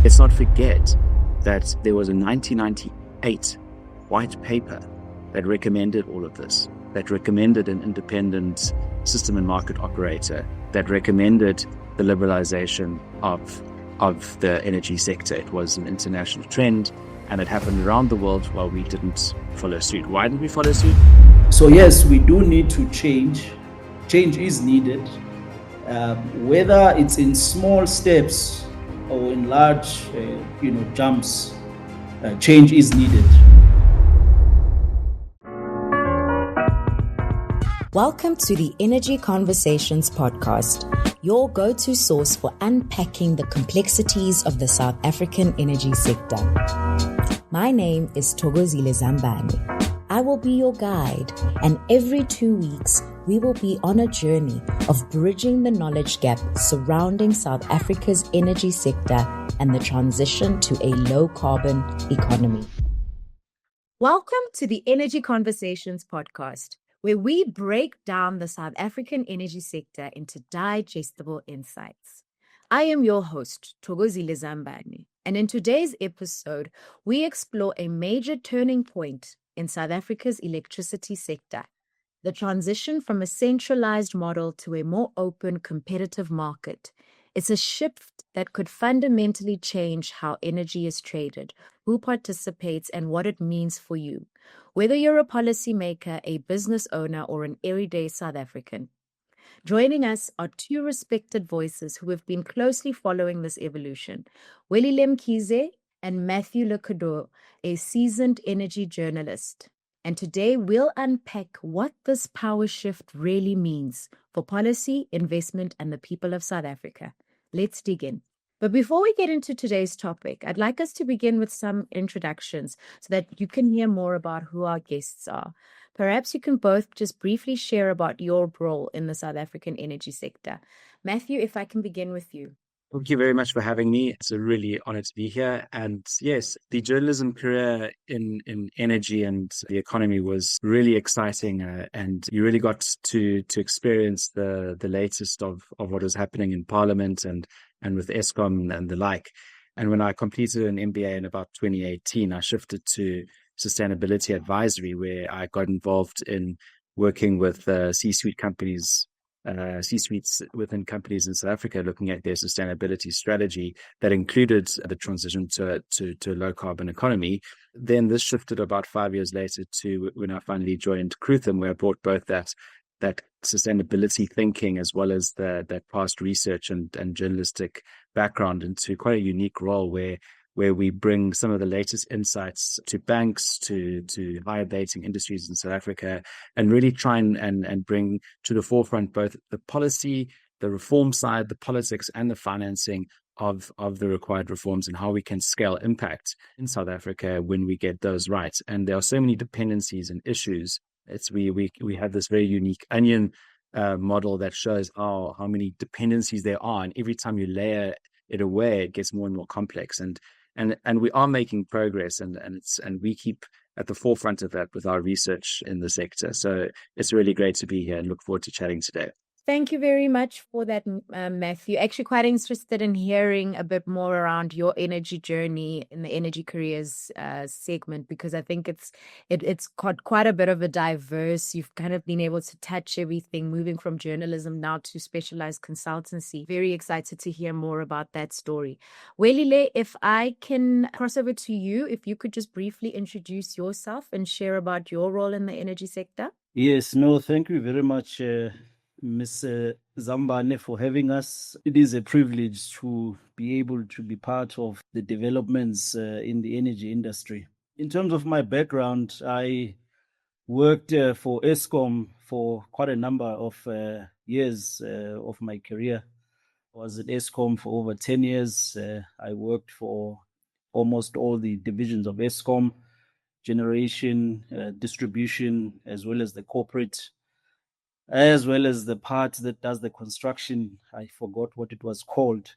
Let's not forget that there was a 1998 white paper that recommended all of this, that recommended an independent system and market operator, that recommended the liberalization of the energy sector. It was an international trend, and it happened around the world while we didn't follow suit. Why didn't we follow suit? So yes, we do need to change. Change is needed, whether it's in small steps or in large, jumps. Change is needed. Welcome to the Energy Conversations podcast, your go-to source for unpacking the complexities of the South African energy sector. My name is Thokozile Zambane. I will be your guide, and every 2 weeks, we will be on a journey of bridging the knowledge gap surrounding South Africa's energy sector and the transition to a low-carbon economy. Welcome to the Energy Conversations podcast, where we break down the South African energy sector into digestible insights. I am your host, Thokozile Zambane, and in today's episode, we explore a major turning point in South Africa's electricity sector, the transition from a centralized model to a more open, competitive market. It's a shift that could fundamentally change how energy is traded, who participates, and what it means for you, whether you're a policymaker, a business owner, or an everyday South African. Joining us are two respected voices who have been closely following this evolution, Welile Mkhize and Matthew Cordeur, a seasoned energy journalist. And today we'll unpack what this power shift really means for policy, investment, and the people of South Africa. Let's dig in. But before we get into today's topic, I'd like us to begin with some introductions so that you can hear more about who our guests are. Perhaps you can both just briefly share about your role in the South African energy sector. Matthew, if I can begin with you. Thank you very much for having me. It's a really honor to be here. And yes, the journalism career in energy and the economy was really exciting. And you really got to experience the latest of what was happening in Parliament and with Eskom and the like. And when I completed an MBA in about 2018, I shifted to sustainability advisory, where I got involved in working with C-suites within companies in South Africa, looking at their sustainability strategy that included the transition to a low carbon economy. Then this shifted about 5 years later to when I finally joined Crutham, where I brought both that sustainability thinking as well as that past research and journalistic background into quite a unique role where we bring some of the latest insights to banks, to higher dating industries in South Africa, and really try and bring to the forefront both the policy, the reform side, the politics, and the financing of the required reforms and how we can scale impact in South Africa when we get those right. And there are so many dependencies and issues. We have this very unique onion model that shows how many dependencies there are, and every time you layer it away, it gets more and more complex. And we are making progress, and we keep at the forefront of that with our research in the sector. So it's really great to be here and look forward to chatting today. Thank you very much for that, Matthew. Actually, quite interested in hearing a bit more around your energy journey in the energy careers segment, because I think it's got quite a bit of a diverse. You've kind of been able to touch everything, moving from journalism now to specialized consultancy. Very excited to hear more about that story. Welile, if I can cross over to you, if you could just briefly introduce yourself and share about your role in the energy sector. Yes, no, thank you very much, Ms. Zambane, for having us. It is a privilege to be able to be part of the developments in the energy industry. In terms of my background, I worked for Eskom for quite a number of years of my career. I was at Eskom for over 10 years. I worked for almost all the divisions of Eskom, generation, distribution, as well as the corporate, as well as the part that does the construction. I forgot what it was called.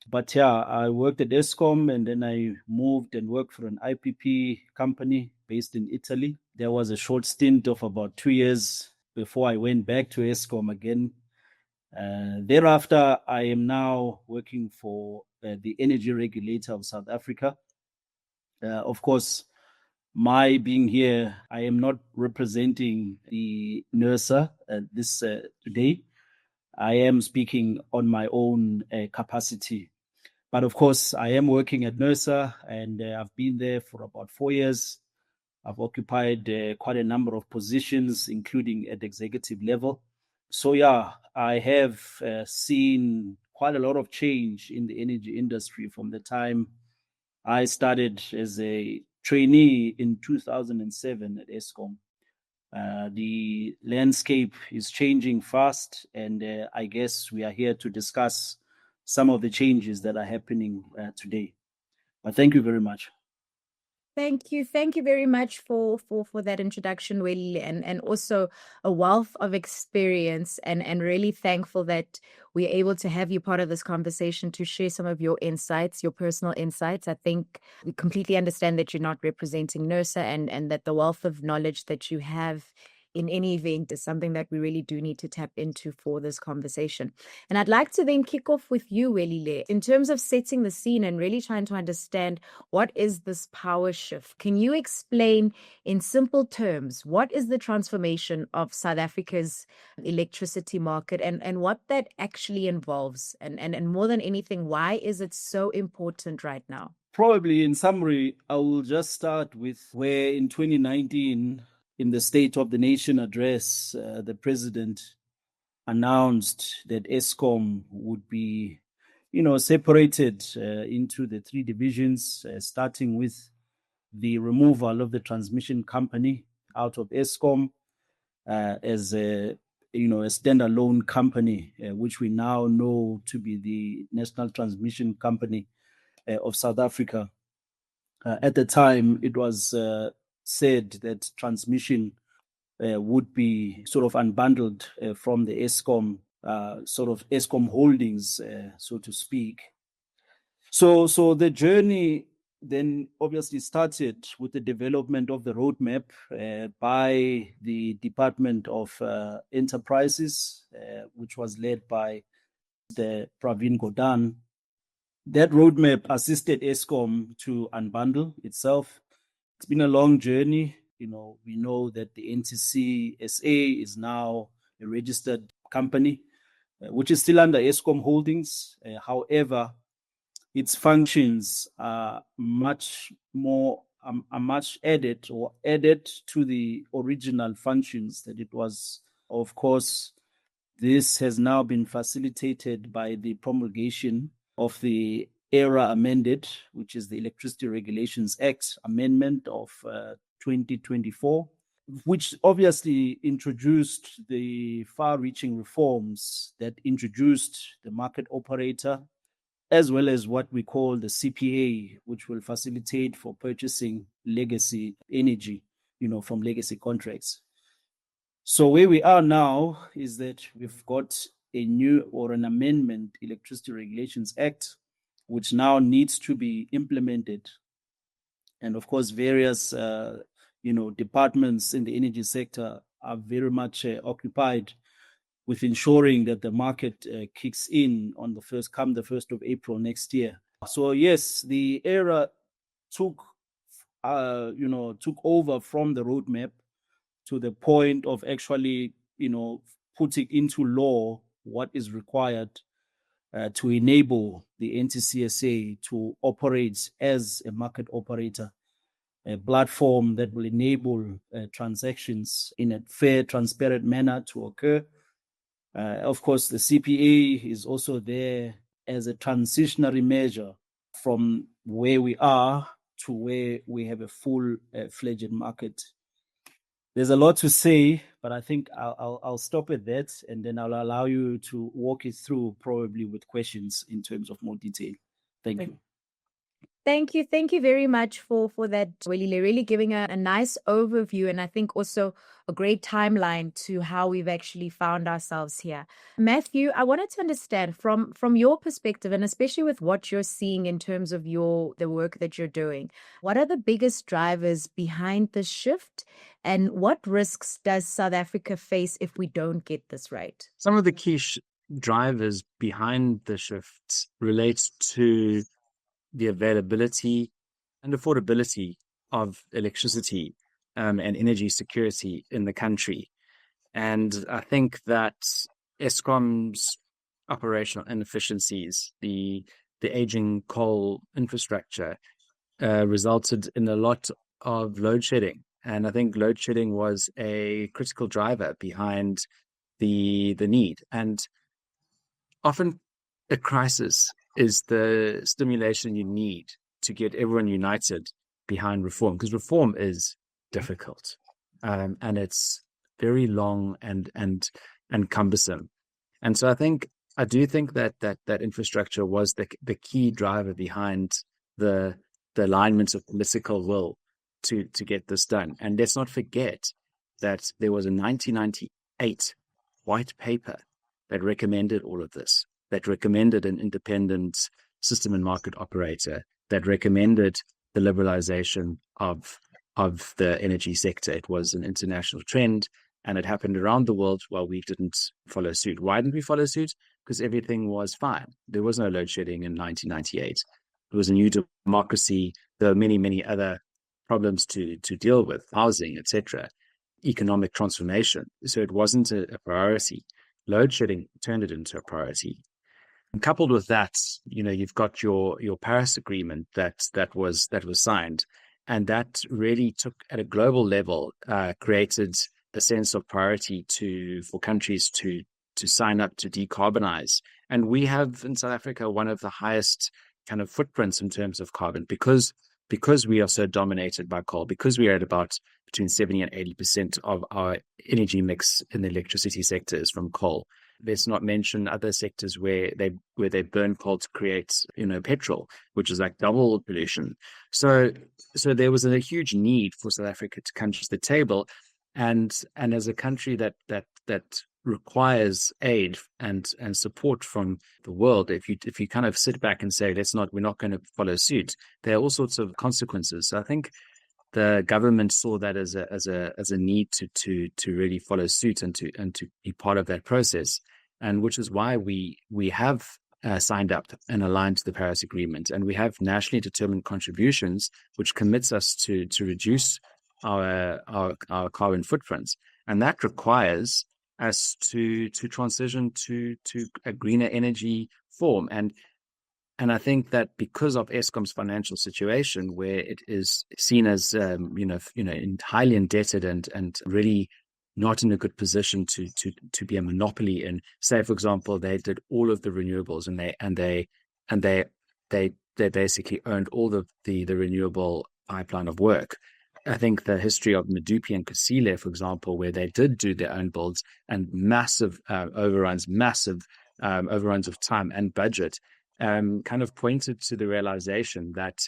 But yeah, I worked at Eskom, and then I moved and worked for an IPP company based in Italy. There was a short stint of about 2 years before I went back to Eskom again. Thereafter, I am now working for the energy regulator of South Africa. Of course, my being here, I am not representing the NERSA this today. I am speaking on my own capacity. But of course, I am working at NERSA, and I've been there for about 4 years. I've occupied quite a number of positions, including at executive level. So yeah, I have seen quite a lot of change in the energy industry from the time I started as a trainee in 2007 at Eskom. The landscape is changing fast, and I guess we are here to discuss some of the changes that are happening today. But thank you very much. Thank you. Thank you very much for that introduction, Welile, and also a wealth of experience, and really thankful that we're able to have you part of this conversation to share some of your insights, your personal insights. I think we completely understand that you're not representing NERSA, and that the wealth of knowledge that you have in any event is something that we really do need to tap into for this conversation. And I'd like to then kick off with you, Welile, in terms of setting the scene and really trying to understand what is this power shift. Can you explain in simple terms what is the transformation of South Africa's electricity market and what that actually involves? And more than anything, why is it so important right now? Probably in summary, I will just start with where in 2019, in the State of the Nation address, the president announced that Eskom would be, separated into the 3 divisions, starting with the removal of the transmission company out of Eskom as a standalone company, which we now know to be the National Transmission Company of South Africa. At the time, it was said that transmission would be sort of unbundled from the Eskom, sort of Eskom holdings, so to speak. So the journey then obviously started with the development of the roadmap by the Department of Enterprises, which was led by the Pravin Gordhan. That roadmap assisted Eskom to unbundle itself. It's been a long journey. We know that the NTC SA is now a registered company, which is still under Eskom Holdings. However, its functions are much added to the original functions that it was. Of course, this has now been facilitated by the promulgation of the ERA amended, which is the Electricity Regulations Act amendment of 2024, which obviously introduced the far-reaching reforms that introduced the market operator, as well as what we call the CPA, which will facilitate for purchasing legacy energy, from legacy contracts. So where we are now is that we've got a new or an amendment Electricity Regulations Act, which now needs to be implemented. And of course, various departments in the energy sector are very much occupied with ensuring that the market kicks in on the 1st of April next year. So yes, the ERA took over from the roadmap to the point of actually, putting into law what is required to enable the NTCSA to operate as a market operator, a platform that will enable transactions in a fair, transparent manner to occur. Of course, the CPA is also there as a transitionary measure from where we are to where we have a full-fledged market. There's a lot to say, but I think I'll stop at that, and then I'll allow you to walk it through probably with questions in terms of more detail. Thank you. Thank you. Thank you very much for that, Welile, really giving a nice overview, and I think also a great timeline to how we've actually found ourselves here. Matthew, I wanted to understand from your perspective, and especially with what you're seeing in terms of the work that you're doing, what are the biggest drivers behind this shift, and what risks does South Africa face if we don't get this right? Some of the key drivers behind the shifts relates to the availability and affordability of electricity and energy security in the country. And I think that Eskom's operational inefficiencies, the aging coal infrastructure, resulted in a lot of load shedding. And I think load shedding was a critical driver behind the need. And often a crisis is the stimulation you need to get everyone united behind reform, because reform is difficult, and it's very long and cumbersome. And so I do think that infrastructure was the key driver behind the alignment of political will to get this done. And let's not forget that there was a 1998 white paper that recommended all of this, that recommended an independent system and market operator, that recommended the liberalization of the energy sector. It was an international trend, and it happened around the world while we didn't follow suit. Why didn't we follow suit? Because everything was fine. There was no load shedding in 1998. It was a new democracy. There were many, many other problems to deal with, housing, etc., economic transformation. So it wasn't a priority. Load shedding turned it into a priority. And coupled with that, you've got your Paris Agreement that was signed, and that really took, at a global level, created a sense of priority for countries to sign up to decarbonize. And we have in South Africa one of the highest kind of footprints in terms of carbon because we are so dominated by coal, because we are at about between 70 and 80% of our energy mix in the electricity sector is from coal. Let's not mention other sectors where they burn coal to create, petrol, which is like double pollution. So there was a huge need for South Africa to come to the table, and as a country that requires aid and support from the world, if you kind of sit back and say we're not going to follow suit, there are all sorts of consequences. So I think the government saw that as a need to really follow suit and to be part of that process, and which is why we have signed up and aligned to the Paris Agreement, and we have nationally determined contributions which commits us to reduce our carbon footprints, and that requires us to transition to a greener energy form. And I think that because of Eskom's financial situation, where it is seen as highly indebted and really not in a good position to be a monopoly in, say, for example, they did all of the renewables and they basically owned all the renewable pipeline of work. I think the history of Medupi and Kusile, for example, where they did do their own builds and massive overruns of time and budget, kind of pointed to the realization that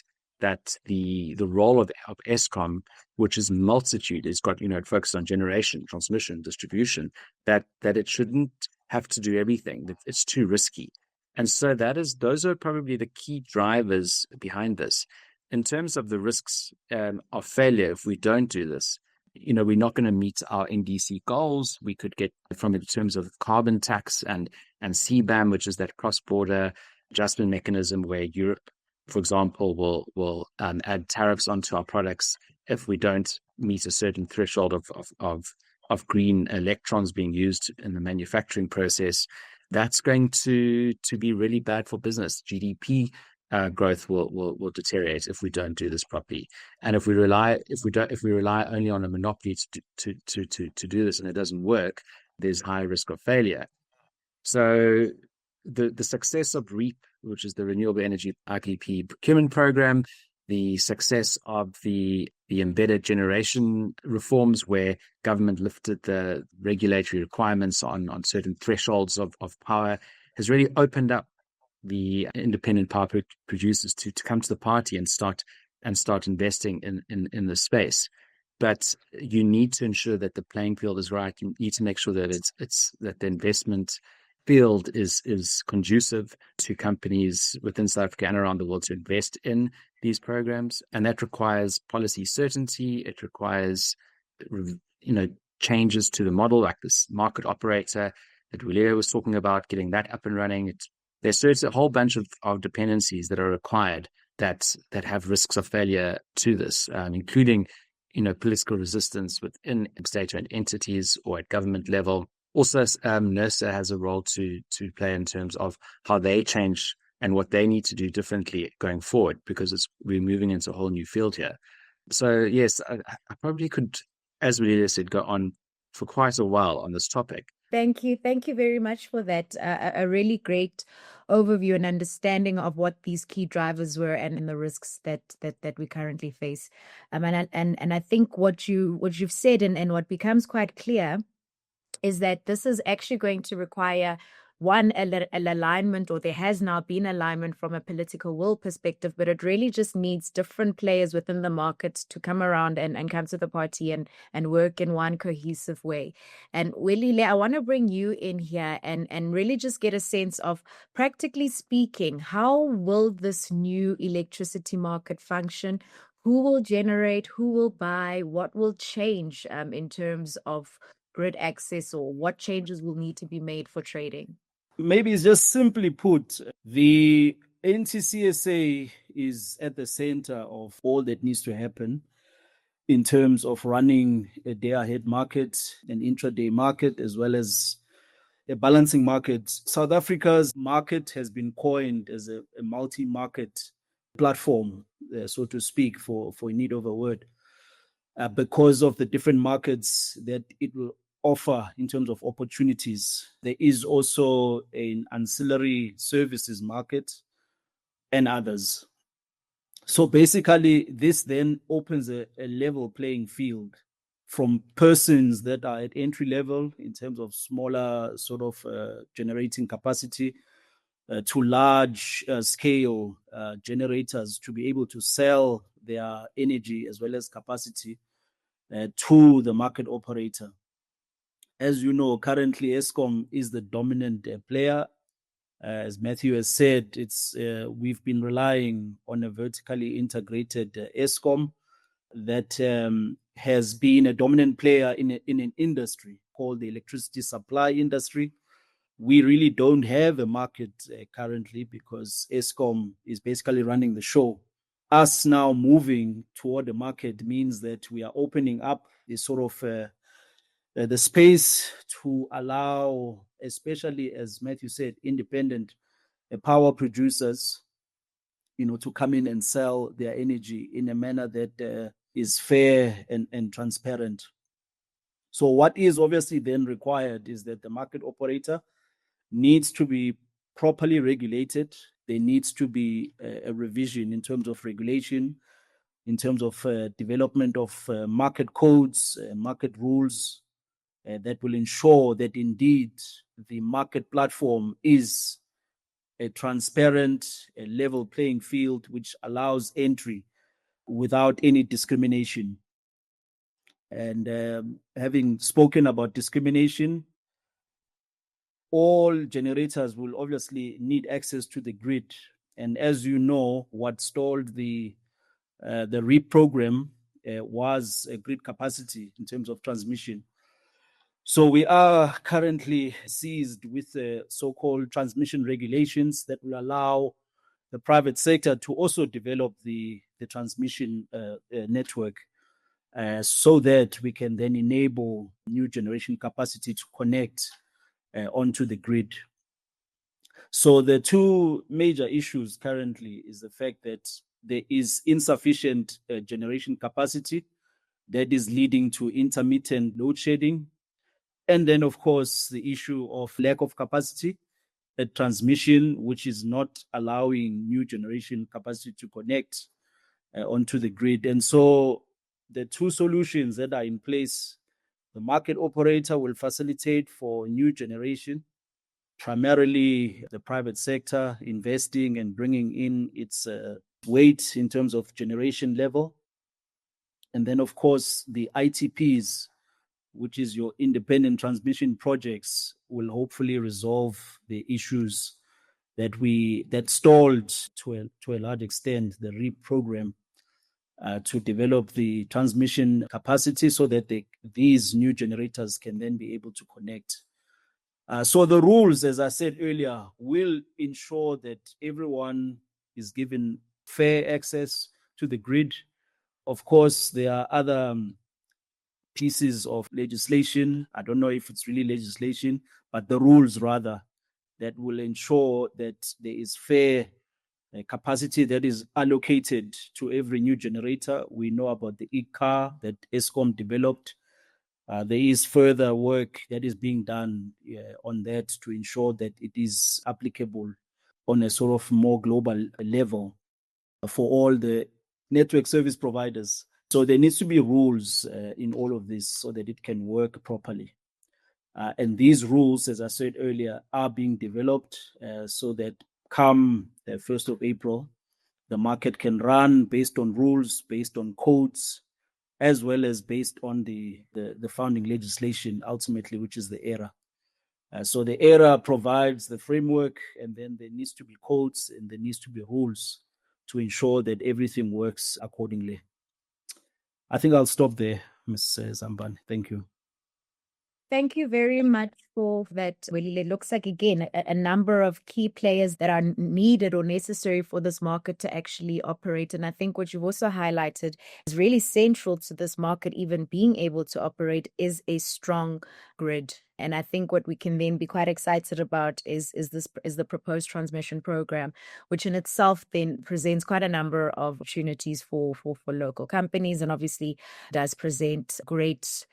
the role of Eskom, which is multitude, it's got, it focuses on generation, transmission, distribution, that it shouldn't have to do everything, that it's too risky. And so those are probably the key drivers behind this. In terms of the risks of failure, if we don't do this, we're not going to meet our NDC goals. We could get from in terms of carbon tax and CBAM, which is that cross-border adjustment mechanism where Europe, for example, will add tariffs onto our products if we don't meet a certain threshold of green electrons being used in the manufacturing process. That's going to be really bad for business. GDP growth will deteriorate if we don't do this properly. And if we rely only on a monopoly to do this and it doesn't work, there's high risk of failure. So the success of REAP, which is the Renewable Energy IPP procurement program, the success of the embedded generation reforms, where government lifted the regulatory requirements on certain thresholds of power, has really opened up the independent power producers to come to the party and start investing in the space. But you need to ensure that the playing field is right. You need to make sure that that the investment field is conducive to companies within South Africa and around the world to invest in these programs, and that requires policy certainty. It requires changes to the model, like this market operator. that Welile was talking about, getting that up and running. There's a whole bunch of dependencies that are required that have risks of failure to this, including, political resistance within state-owned entities or at government level. Also, NERSA has a role to play in terms of how they change and what they need to do differently going forward, because we're moving into a whole new field here. So yes, I probably could, as Welile said, go on for quite a while on this topic. Thank you. Thank you very much for that. A really great overview and understanding of what these key drivers were and the risks that we currently face. And I think what you've said and what becomes quite clear is that this is actually going to require an alignment, or there has now been alignment from a political will perspective, but it really just needs different players within the market to come around and come to the party and work in one cohesive way. And Welile, I want to bring you in here and really just get a sense of, practically speaking, how will this new electricity market function? Who will generate, who will buy, what will change in terms of grid access, or what changes will need to be made for trading? Maybe it's just simply put, the NTCSA is at the center of all that needs to happen in terms of running a day-ahead market, an intraday market, as well as a balancing market. South Africa's market has been coined as a multi-market platform, so to speak, for need of a word, because of the different markets that it will offer in terms of opportunities. There is also an ancillary services market and others. So basically, this then opens a level playing field from persons that are at entry level in terms of smaller sort of generating capacity to large scale generators to be able to sell their energy as well as capacity to the market operator. As you know, currently Eskom is the dominant player. As Matthew has said, we've been relying on a vertically integrated Eskom that has been a dominant player in an industry called the electricity supply industry. We really don't have a market currently because Eskom is basically running the show. Us now moving toward the market means that we are opening up this sort of the space to allow, especially as Matthew said, independent power producers, to come in and sell their energy in a manner that is fair and transparent. So what is obviously then required is that the market operator needs to be properly regulated. There needs to be a revision in terms of regulation, in terms of development of market codes, market rules, that will ensure that indeed the market platform is a transparent, a level playing field which allows entry without any discrimination. And having spoken about discrimination, all generators will obviously need access to the grid. And as you know, what stalled the REAP program was grid capacity in terms of transmission. So we are currently seized with the so-called transmission regulations that will allow the private sector to also develop the transmission network so that we can then enable new generation capacity to connect onto the grid. So the two major issues currently is the fact that there is insufficient generation capacity that is leading to intermittent load shedding. And then, of course, the issue of lack of capacity at transmission, which is not allowing new generation capacity to connect onto the grid. And so the two solutions that are in place, the market operator will facilitate for new generation, primarily the private sector investing and bringing in its weight in terms of generation level. And then, of course, the ITPs, which is your independent transmission projects, will hopefully resolve the issues that stalled to a large extent the REAP program to develop the transmission capacity so that these new generators can then be able to connect So the rules, as I said earlier, will ensure that everyone is given fair access to the grid. Of course, there are other pieces of legislation. I don't know if it's really legislation, but the rules rather, that will ensure that there is fair capacity that is allocated to every new generator. We know about the e-car that Eskom developed. There is further work that is being done on that to ensure that it is applicable on a sort of more global level for all the network service providers. So there needs to be rules in all of this so that it can work properly. And these rules, as I said earlier, are being developed so that come the 1st of April, the market can run based on rules, based on codes, as well as based on the founding legislation, ultimately, which is the ERA. So the ERA provides the framework, and then there needs to be codes and there needs to be rules to ensure that everything works accordingly. I think I'll stop there, Ms. Zambane. Thank you. Thank you very much for that, Welile. It looks like, again, a number of key players that are needed or necessary for this market to actually operate. And I think what you've also highlighted is really central to this market even being able to operate is a strong grid. And I think what we can then be quite excited about is the proposed transmission program, which in itself then presents quite a number of opportunities for local companies, and obviously does present great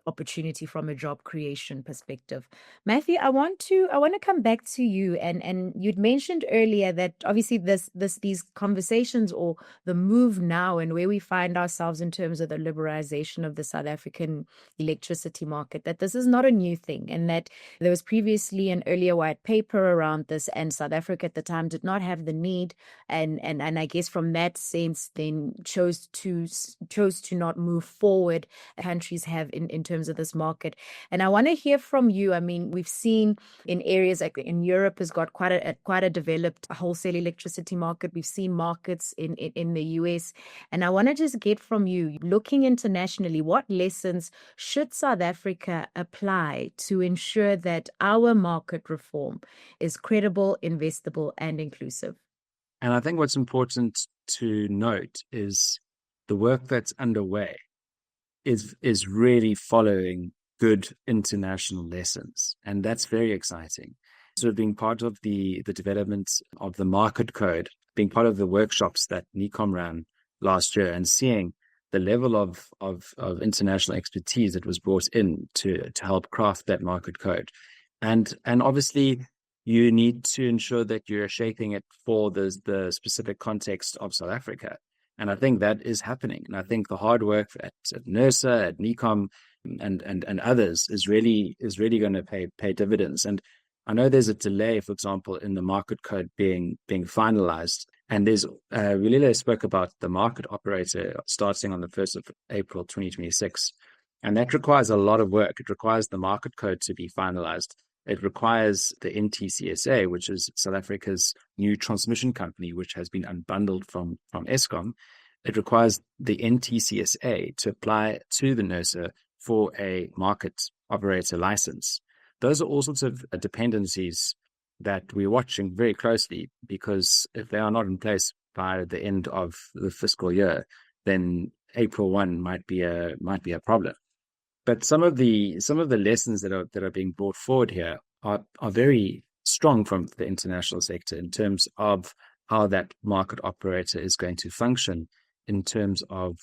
opportunity from a job creation perspective. Matthew, I want to come back to you, and you'd mentioned earlier that obviously these conversations, or the move now and where we find ourselves in terms of the liberalization of the South African electricity market, that this is not a new thing, and that there was previously an earlier white paper around this, and South Africa at the time did not have the need, and I guess from that sense then chose to not move forward. Countries have in terms of this market. And I want to hear from you. I mean, we've seen in areas like in Europe has got quite a developed wholesale electricity market. We've seen markets in the US. And I want to just get from you, looking internationally, what lessons should South Africa apply to ensure that our market reform is credible, investable, and inclusive? And I think what's important to note is the work that's underway is really following good international lessons. And that's very exciting. So being part of the development of the market code, being part of the workshops that NECOM ran last year, and seeing the level of international expertise that was brought in to help craft that market code. And obviously you need to ensure that you're shaping it for the specific context of South Africa. And I think that is happening. And I think the hard work at NERSA, at NECOM, and others is really going to pay dividends. And I know there's a delay, for example, in the market code being finalized. And there's Welile spoke about the market operator starting on the 1st of April 2026. And that requires a lot of work. It requires the market code to be finalized. It requires the NTCSA, which is South Africa's new transmission company, which has been unbundled from Eskom. It requires the NTCSA to apply to the NERSA for a market operator license. Those are all sorts of dependencies that we're watching very closely, because if they are not in place by the end of the fiscal year, then April 1 might be a problem. But some of the lessons that are being brought forward here are very strong from the international sector in terms of how that market operator is going to function, in terms of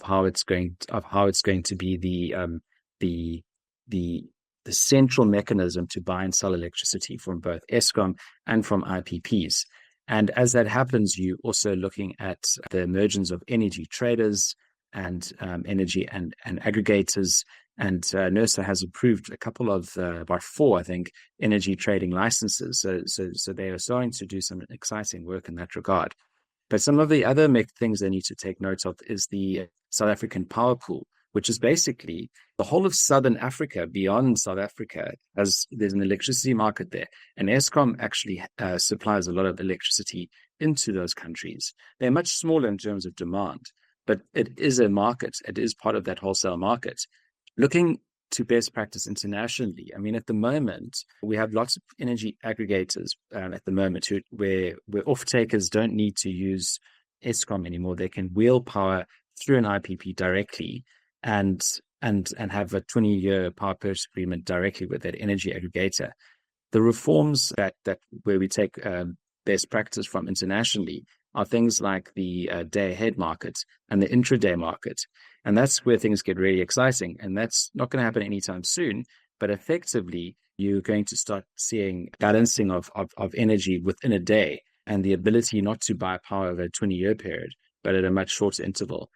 how it's going to be the central mechanism to buy and sell electricity from both Eskom and from IPPs. And as that happens, you're also looking at the emergence of energy traders and energy and aggregators. And NERSA has approved a couple of, about 4, I think, energy trading licenses. So they are starting to do some exciting work in that regard. But some of the other things they need to take note of is the South African power pool, which is basically the whole of Southern Africa beyond South Africa. There's an electricity market there. And Eskom actually supplies a lot of electricity into those countries. They're much smaller in terms of demand, but it is a market. It is part of that wholesale market. Looking to best practice internationally. I mean, at the moment, we have lots of energy aggregators at the moment where off-takers don't need to use Eskom anymore. They can wheel power through an IPP directly and have a 20-year power purchase agreement directly with that energy aggregator. The reforms that where we take best practice from internationally are things like the day-ahead market and the intraday market. And that's where things get really exciting. And that's not going to happen anytime soon. But effectively, you're going to start seeing balancing of energy within a day and the ability not to buy power over a 20-year period, but at a much shorter interval.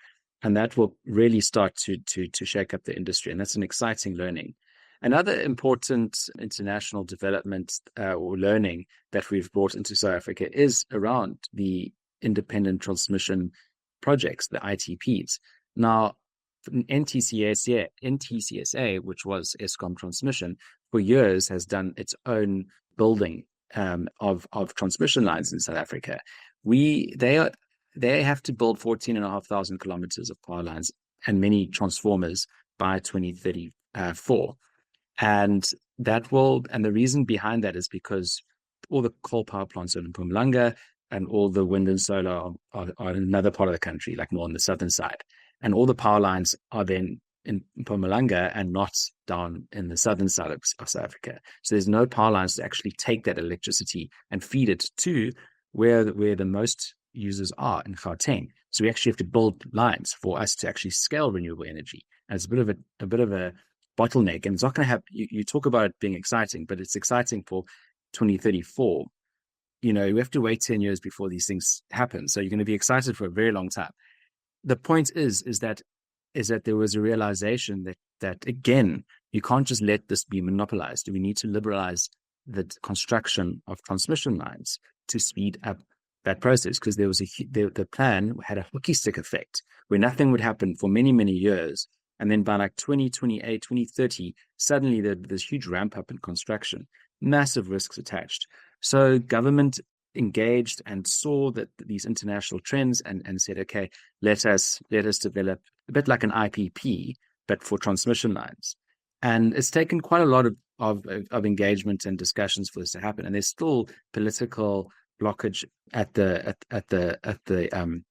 And that will really start to shake up the industry. And that's an exciting learning. Another important international development or learning that we've brought into South Africa is around the independent transmission projects, the ITPs. Now, NTCSA, which was Eskom Transmission, for years has done its own building of transmission lines in South Africa. They have to build 14,500 kilometers of power lines and many transformers by 2034. And the reason behind that is because all the coal power plants are in Mpumalanga and all the wind and solar are in another part of the country, like more on the southern side. And all the power lines are then in Mpumalanga and not down in the southern side of South Africa. So there's no power lines to actually take that electricity and feed it to where the most users are in Gauteng. So we actually have to build lines for us to actually scale renewable energy. And it's a bit of a bottleneck, and it's not going to have. You talk about it being exciting, but it's exciting for 2034. We have to wait 10 years before these things happen. So you're going to be excited for a very long time. The point is that there was a realization that again, you can't just let this be monopolized. We need to liberalize the construction of transmission lines to speed up that process, because the plan had a hockey stick effect where nothing would happen for many, many years. And then by like 2028, 2030, suddenly there's huge ramp up in construction, massive risks attached. So government engaged and saw that these international trends and said, okay, let us develop a bit like an IPP, but for transmission lines. And it's taken quite a lot of engagement and discussions for this to happen. And there's still political blockage at the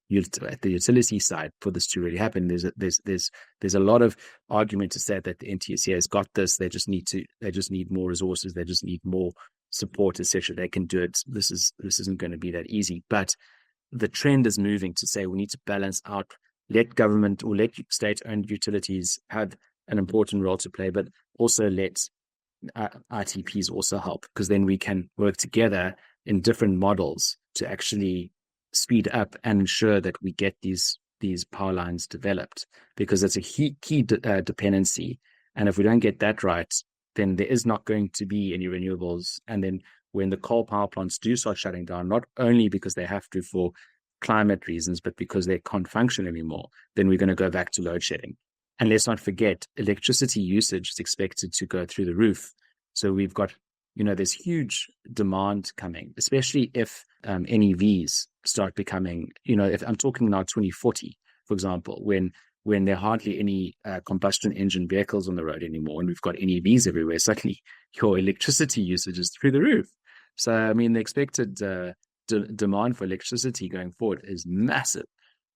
utility side for this to really happen. There's a lot of argument to say that the NTSA has got this. They just need more resources. They just need more support, etc. They can do it. This isn't going to be that easy. But the trend is moving to say we need to balance out. Let government or let state-owned utilities have an important role to play, but also let ITPs also help, because then we can work together in different models to actually speed up and ensure that we get these power lines developed, because it's a key dependency. And if we don't get that right, then there is not going to be any renewables. And then when the coal power plants do start shutting down, not only because they have to for climate reasons, but because they can't function anymore, then we're going to go back to load shedding. And let's not forget, electricity usage is expected to go through the roof. So we've got, there's huge demand coming, especially if NEVs start becoming, if I'm talking now 2040, for example, when there are hardly any combustion engine vehicles on the road anymore, and we've got NEVs everywhere, suddenly your electricity usage is through the roof. So, I mean, the expected demand for electricity going forward is massive.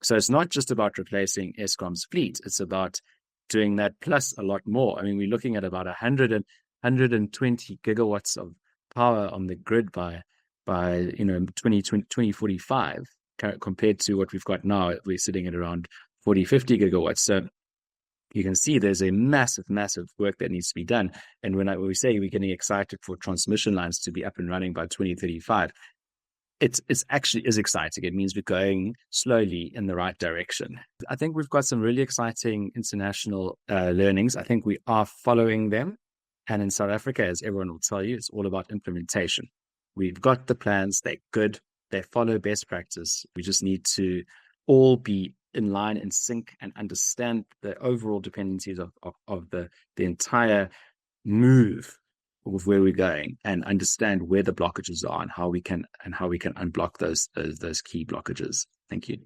So it's not just about replacing Eskom's fleet. It's about doing that plus a lot more. I mean, we're looking at about 120 gigawatts of power on the grid by 2045, compared to what we've got now. We're sitting at around 40, 50 gigawatts. So you can see there's a massive work that needs to be done. And when we say we're getting excited for transmission lines to be up and running by 2035, it's actually is exciting. It means we're going slowly in the right direction. I think we've got some really exciting international learnings. I think we are following them. And in South Africa, as everyone will tell you, it's all about implementation. We've got the plans. They're good. They follow best practice. We just need to all be in line and sync and understand the overall dependencies of the entire move of where we're going, and understand where the blockages are and how we can unblock those key blockages. Thank you.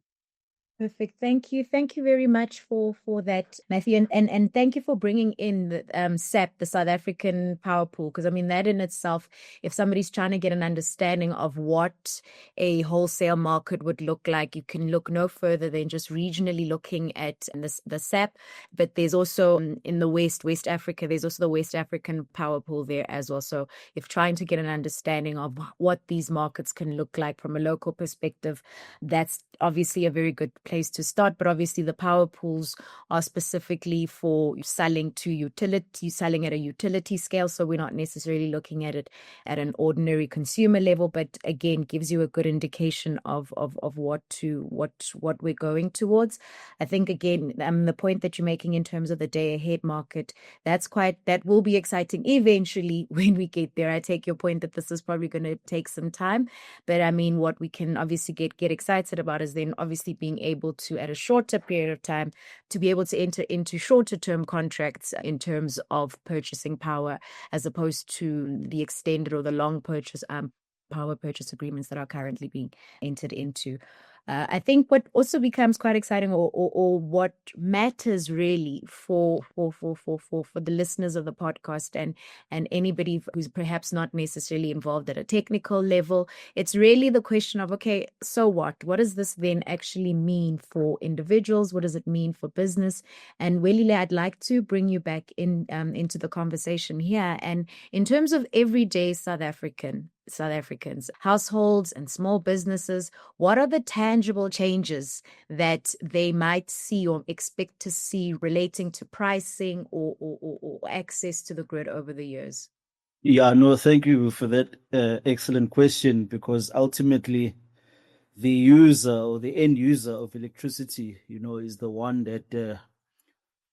Perfect. Thank you. Thank you very much for that, Matthew. And thank you for bringing in the SAP, the South African Power Pool, because I mean, that in itself, if somebody's trying to get an understanding of what a wholesale market would look like, you can look no further than just regionally looking at the SAP. But there's also in the West Africa, there's also the West African Power Pool there as well. So if trying to get an understanding of what these markets can look like from a local perspective, that's obviously a very good place to start. But obviously the power pools are specifically for selling to utility, selling at a utility scale. So we're not necessarily looking at it at an ordinary consumer level, but again, gives you a good indication of what we're going towards. I think again, the point that you're making in terms of the day ahead market, that will be exciting eventually when we get there. I take your point that this is probably going to take some time, but I mean, what we can obviously get excited about is then obviously being able to, at a shorter period of time, to be able to enter into shorter term contracts in terms of purchasing power, as opposed to the extended or the long power purchase agreements that are currently being entered into. I think what also becomes quite exciting, or what matters really for the listeners of the podcast and anybody who's perhaps not necessarily involved at a technical level, it's really the question of, okay, so what? What does this then actually mean for individuals? What does it mean for business? And Welile, I'd like to bring you back into the conversation here. And in terms of everyday South Africans, households and small businesses, what are the tangible changes that they might see or expect to see relating to pricing or access to the grid over the years? Yeah, no, thank you for that excellent question, because ultimately the user or the end user of electricity, is the one that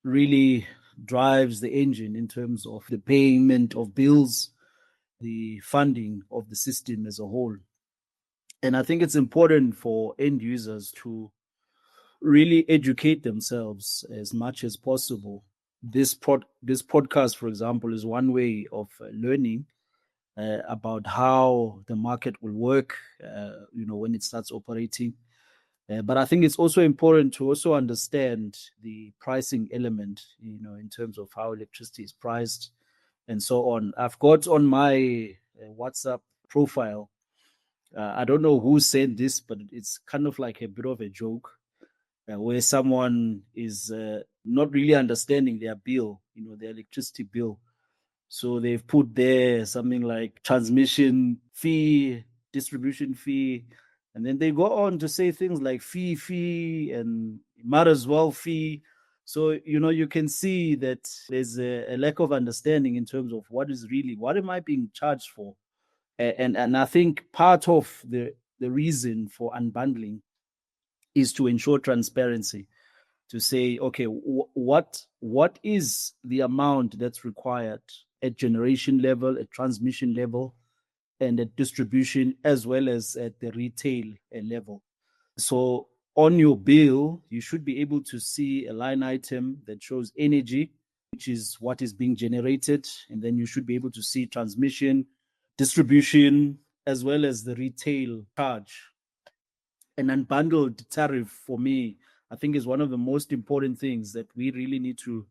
really drives the engine in terms of the payment of bills, the funding of the system as a whole. And I think it's important for end users to really educate themselves as much as possible. This podcast, for example, is one way of learning about how the market will work, when it starts operating. But I think it's also important to also understand the pricing element, in terms of how electricity is priced and so on. I've got on my WhatsApp profile, I don't know who said this, but it's kind of like a bit of a joke, where someone is not really understanding their bill, their electricity bill. So they've put there something like transmission fee, distribution fee, and then they go on to say things like fee, and might as well fee. So, you can see that there's a lack of understanding in terms of what am I being charged for? And I think part of the reason for unbundling is to ensure transparency, to say, okay, what is the amount that's required at generation level, at transmission level, and at distribution, as well as at the retail level. So on your bill, you should be able to see a line item that shows energy, which is what is being generated. And then you should be able to see transmission, distribution, as well as the retail charge. An unbundled tariff, for me, I think is one of the most important things that we really need to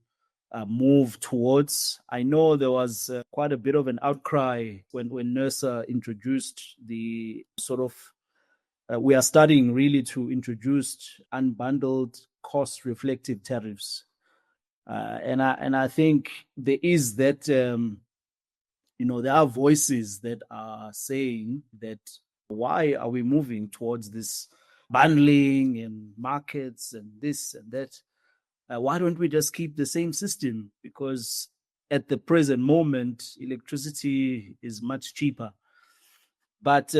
move towards. I know there was quite a bit of an outcry when NERSA introduced the sort of, we are starting really to introduce unbundled cost reflective tariffs. And I think there is that, there are voices that are saying that, why are we moving towards this bundling and markets and this and that? Why don't we just keep the same system? Because at the present moment, electricity is much cheaper. But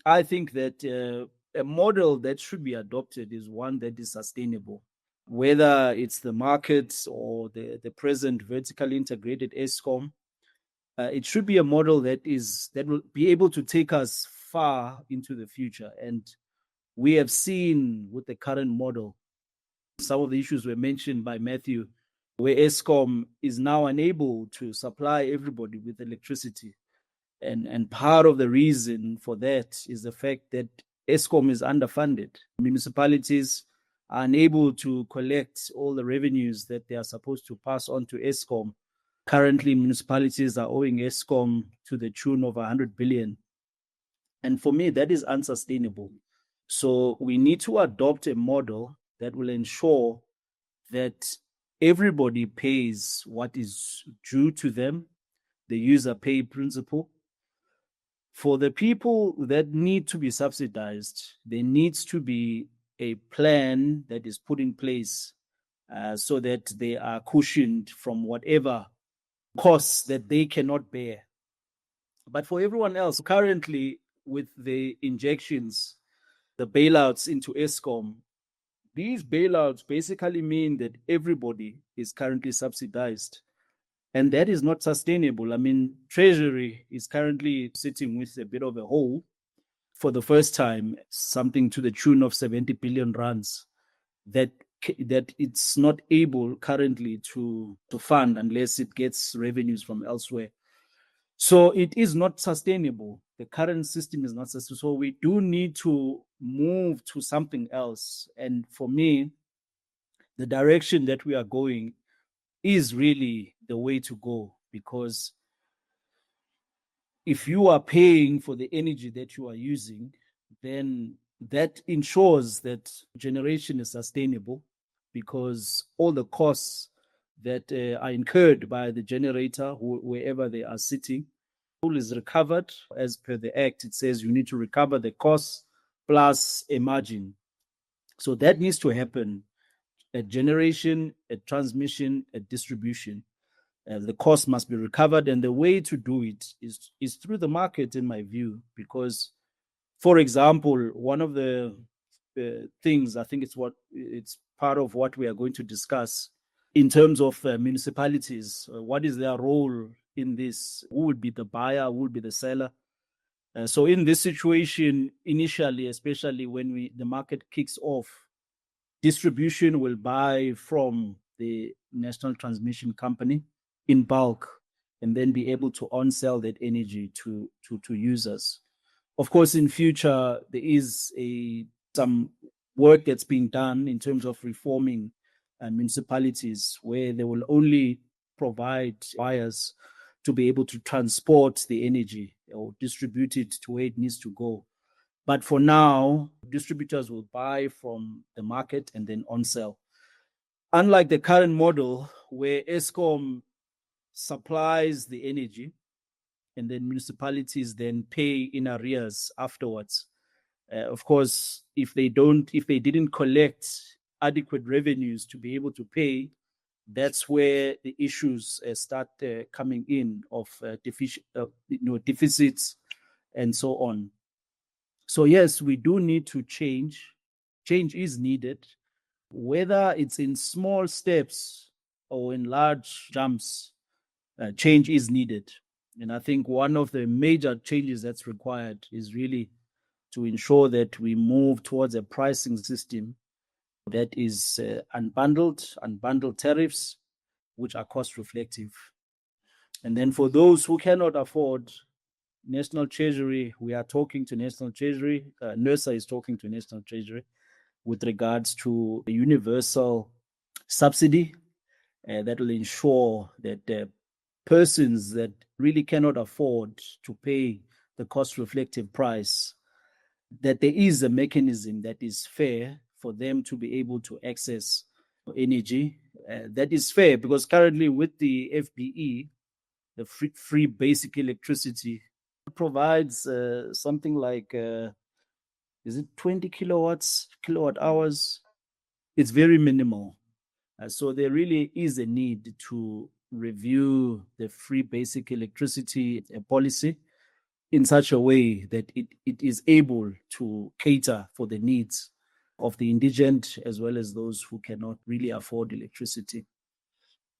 I think that a model that should be adopted is one that is sustainable, whether it's the markets or the present vertically integrated ESCOM. It should be a model that will be able to take us far into the future. And we have seen with the current model, some of the issues were mentioned by Matthew, where ESCOM is now unable to supply everybody with electricity. And part of the reason for that is the fact that ESCOM is underfunded. Municipalities are unable to collect all the revenues that they are supposed to pass on to Eskom. Currently, municipalities are owing Eskom to the tune of 100 billion. And for me, that is unsustainable. So we need to adopt a model that will ensure that everybody pays what is due to them, the user pay principle. For the people that need to be subsidized, there needs to be a plan that is put in place so that they are cushioned from whatever costs that they cannot bear. But for everyone else, currently with the injections, the bailouts into Eskom, these bailouts basically mean that everybody is currently subsidized. And that is not sustainable. I mean, Treasury is currently sitting with a bit of a hole for the first time, something to the tune of 70 billion rands that it's not able currently to fund unless it gets revenues from elsewhere. So it is not sustainable. The current system is not sustainable. So we do need to move to something else. And for me, the direction that we are going is really the way to go, because if you are paying for the energy that you are using, then that ensures that generation is sustainable, because all the costs that are incurred by the generator, wherever they are sitting, all is recovered. As per the Act, it says you need to recover the costs plus a margin. So that needs to happen at generation, at transmission, at distribution. The cost must be recovered, and the way to do it is through the market, in my view, because, for example, one of the things, I think it's part of what we are going to discuss in terms of municipalities. What is their role in this? Who would be the buyer? Who would be the seller? So in this situation, initially, especially when the market kicks off, distribution will buy from the National Transmission Company in bulk, and then be able to on-sell that energy to users. Of course, in future, there is some work that's being done in terms of reforming municipalities, where they will only provide buyers to be able to transport the energy or distribute it to where it needs to go. But for now, distributors will buy from the market and then on-sell. Unlike the current model, where Eskom supplies the energy and then municipalities then pay in arrears afterwards. Of course, if they didn't collect adequate revenues to be able to pay, that's where the issues start coming in of deficits and so on. So yes, we do need to change. Change is needed, whether it's in small steps or in large jumps. Change is needed. And I think one of the major changes that's required is really to ensure that we move towards a pricing system that is unbundled tariffs, which are cost reflective. And then for those who cannot afford, National Treasury, we are talking to National Treasury, NERSA is talking to National Treasury with regards to a universal subsidy that will ensure that persons that really cannot afford to pay the cost reflective price, that there is a mechanism that is fair for them to be able to access energy. That is fair, because currently with the FBE, the free basic electricity provides something like, is it 20 kilowatt hours? It's very minimal. So there really is a need to review the free basic electricity policy in such a way that it is able to cater for the needs of the indigent as well as those who cannot really afford electricity.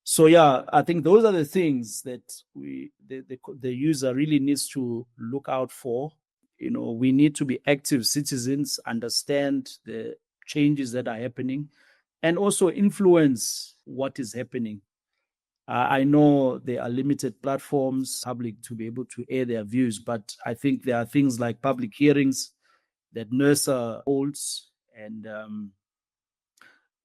So yeah, I think those are the things that the user really needs to look out for. You know, we need to be active citizens, understand the changes that are happening, and also influence what is happening. I know there are limited platforms, public, to be able to air their views, but I think there are things like public hearings that NERSA holds, and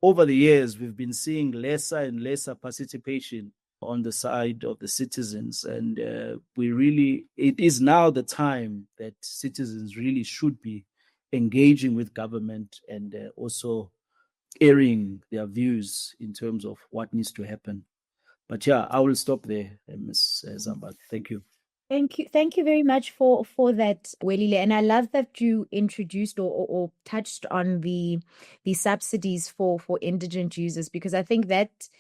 over the years, we've been seeing lesser and lesser participation on the side of the citizens. And it is now the time that citizens really should be engaging with government and also airing their views in terms of what needs to happen. But yeah, I will stop there, Ms. Zamba. Thank you. Thank you very much for that, Welile. And I love that you introduced or touched on the subsidies for indigent users, because I think that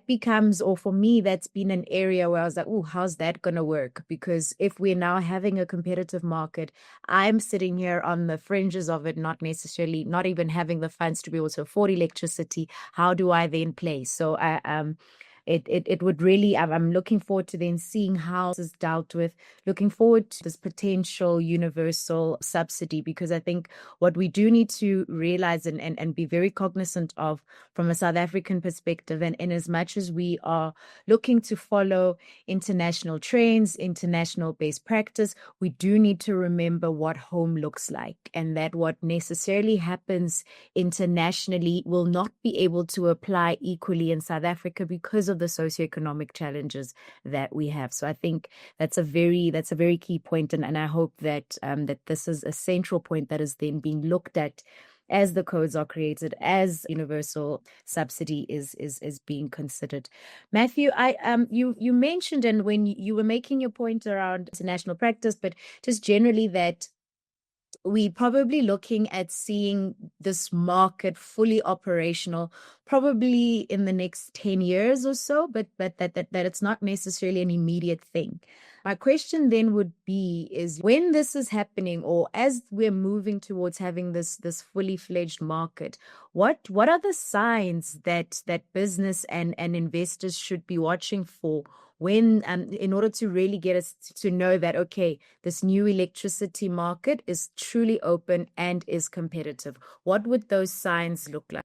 becomes, or for me, that's been an area where I was like, oh, how's that going to work? Because if we're now having a competitive market, I'm sitting here on the fringes of it, not even having the funds to be able to afford electricity. How do I then play? So it would really, I'm looking forward to then seeing how this is dealt with, looking forward to this potential universal subsidy, because I think what we do need to realize and be very cognizant of from a South African perspective, and in as much as we are looking to follow international trends, international best practice, we do need to remember what home looks like, and that what necessarily happens internationally will not be able to apply equally in South Africa because of the socioeconomic challenges that we have. So I think that's a very key point, and I hope that that this is a central point that is then being looked at as the codes are created, as universal subsidy is being considered. Matthew, you mentioned, and when you were making your point around international practice, but just generally that we're probably looking at seeing this market fully operational probably in the next 10 years or so, but that it's not necessarily an immediate thing. My question then would be is, when this is happening, or as we're moving towards having this fully fledged market, what are the signs that business and investors should be watching for when, in order to really get us to know that, okay, this new electricity market is truly open and is competitive? What would those signs look like?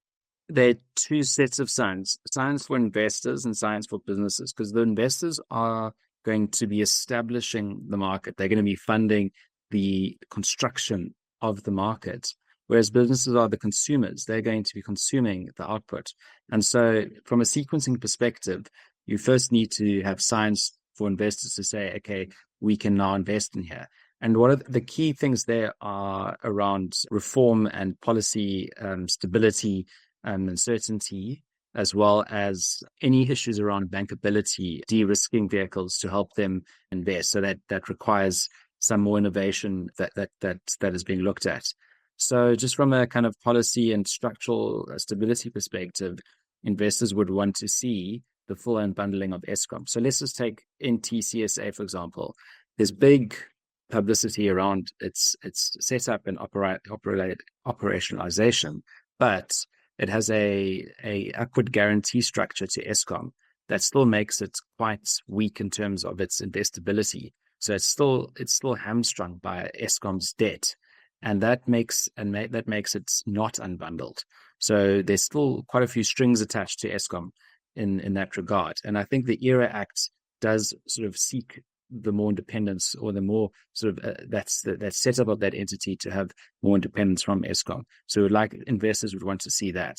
There are two sets of signs for investors and signs for businesses, because the investors are going to be establishing the market. They're going to be funding the construction of the market, whereas businesses are the consumers. They're going to be consuming the output. And so from a sequencing perspective, you first need to have signs for investors to say, okay, we can now invest in here. And one of the key things there are around reform and policy stability and certainty, as well as any issues around bankability, de-risking vehicles to help them invest. So that requires some more innovation that is being looked at. So just from a kind of policy and structural stability perspective, investors would want to see the full unbundling of Eskom. So let's just take NTCSA, for example. There's big publicity around its setup and operationalization, but it has a upward guarantee structure to Eskom that still makes it quite weak in terms of its investability. So it's still hamstrung by Eskom's debt, and that makes it not unbundled. So there's still quite a few strings attached to Eskom in that regard. And I think the ERA Act does sort of seek the more independence, or the more sort of that setup of that entity to have more independence from Eskom. So investors would want to see that.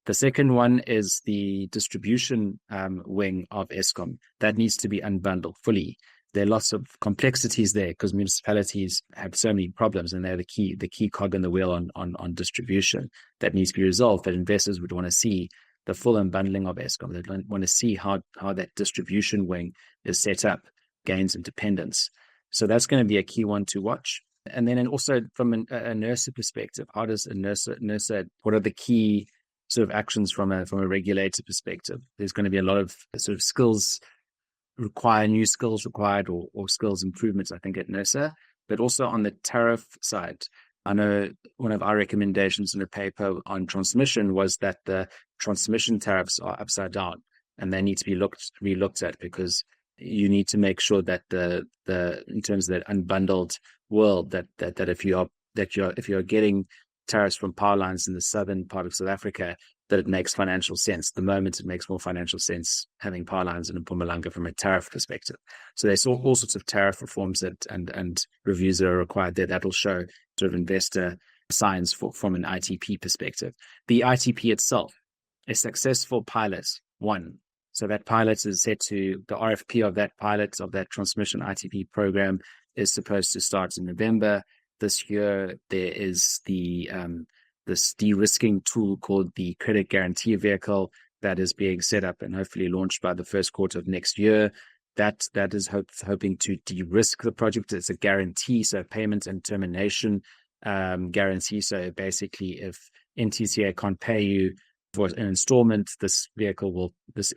The second one is the distribution wing of Eskom. That needs to be unbundled fully. There are lots of complexities there because municipalities have so many problems, and they're the key cog in the wheel on distribution that needs to be resolved. But investors would want to see the full unbundling of Eskom. They want to see how that distribution wing is set up, gains independence. So that's going to be a key one to watch. And then also from a NERSA perspective, how does NERSA, what are the key sort of actions from a regulator perspective? There's going to be a lot of sort of new skills required, or skills improvements, I think, at NERSA, but also on the tariff side. I know one of our recommendations in a paper on transmission was that the transmission tariffs are upside down, and they need to be relooked at, because you need to make sure that in terms of that unbundled world, that if you're getting tariffs from power lines in the southern part of South Africa, that it makes financial sense. The moment it makes more financial sense having power lines in Mpumalanga from a tariff perspective. So there's all sorts of tariff reforms and reviews that are required there that will show sort of investor signs from an ITP perspective. The ITP itself, a successful pilot, one. So that pilot is set to, the RFP of that pilot, of that transmission ITP program, is supposed to start in November. This year, there is this de-risking tool called the credit guarantee vehicle that is being set up and hopefully launched by the first quarter of next year. That is hoping to de-risk the project. It's a guarantee, so payment and termination guarantee. So basically, if NTCA can't pay you for an installment, this